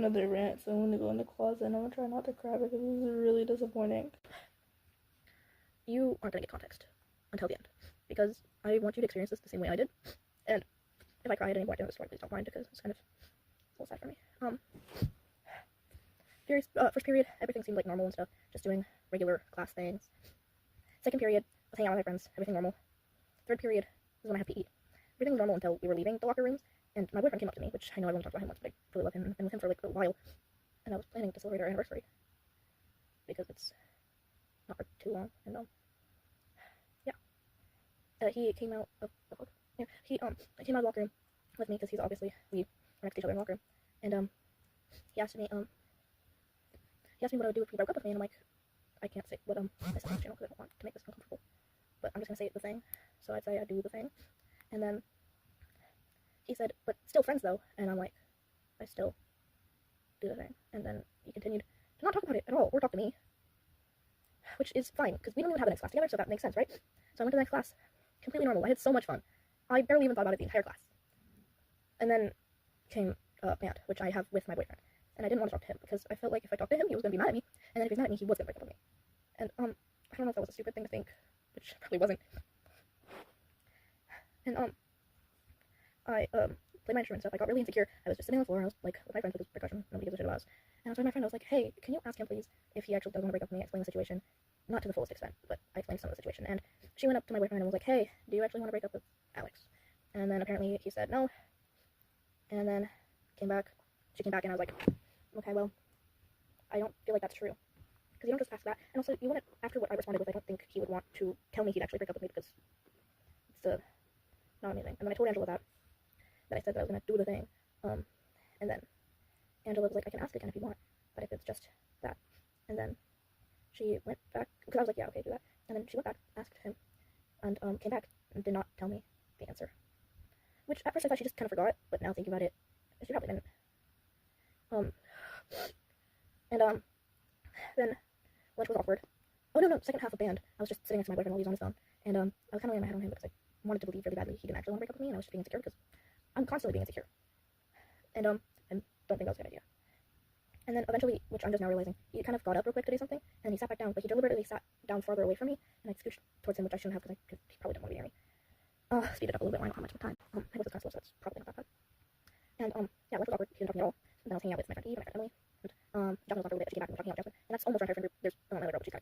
another rant, so I'm gonna go in the closet and I'm gonna try not to cry because this is really disappointing. You aren't gonna get context until the end because I want you to experience this the same way I did. And if I cry at any point in the story, please don't mind because it's kind of a little sad for me. First period, everything seemed like normal and stuff, just doing regular class things. Second period, I was hanging out with my friends, everything normal. Third period is when I have PE. Everything was normal until we were leaving the locker rooms, and my boyfriend came up to me, which I know I won't talk about him much, but I really love him. I've been with him for like a while, and I was planning to celebrate our anniversary because it's not for too long. And he came out of the locker. Yeah, he came out of the locker room with me because he's obviously we are next to each other in the locker room, and he asked me what I would do if he broke up with me, and I'm like, I can't say what I said on the channel because I don't want to make this uncomfortable, but I'm just gonna say the thing. So I'd say I do the thing, and then he said, but still friends though, and I'm like, I still do the thing, and then he continued to not talk about it at all, or talk to me, which is fine, because we don't even have the next class together, so that makes sense, right? So I went to the next class, completely normal, I had so much fun, I barely even thought about it the entire class, and then came band, which I have with my boyfriend, and I didn't want to talk to him, because I felt like if I talked to him, he was going to be mad at me, and then if he was mad at me, he was going to break up with me, and I don't know if that was a stupid thing to think, which probably wasn't, and I played my instrument and stuff. I got really insecure. I was just sitting on the floor. I was like with my friends with his percussion. Nobody gives a shit about us. And I was with my friend. I was like, hey, can you ask him please if he actually does want to break up with me? I explained the situation, not to the fullest extent, but I explained some of the situation. And she went up to my boyfriend and was like, hey, do you actually want to break up with Alex? And then apparently he said no. And then came back. She came back and I was like, okay, well, I don't feel like that's true. Because you don't just ask that. And also, you wouldn't, after what I responded with, I don't think he would want to tell me he'd actually break up with me because it's not amazing. And then I told Angela that I said that I was going to do the thing, and then Angela was like, I can ask again if you want, but if it's just that, and then she went back, because I was like, yeah, okay, do that, and then she went back, asked him, and came back, and did not tell me the answer, which at first I thought she just kind of forgot, but now thinking about it, she probably didn't, then lunch was awkward. Oh no, second half of band, I was just sitting next to my boyfriend while he was on his phone, and I was kind of laying my head on him because I wanted to believe really badly he didn't actually want to break up with me, and I was just being insecure because I'm constantly being insecure, and don't think that was a good idea. And then eventually, which I'm just now realizing, he kind of got up real quick to do something, and then he sat back down, but he deliberately sat down farther away from me, and I scooched towards him, which I shouldn't have, because he probably didn't want to be near me. Speed it up a little bit, I don't have much time. My voice is kind of slow, so that's probably not that bad. And, yeah, lunch was awkward, he didn't talk to me at all, and then I was hanging out with my friend Eve and my friend Emily, and, Jasmine was awkward with it, she came back and we were talking about Jasmine, and that's almost our entire friend group. There's, my other girl, but she's kind of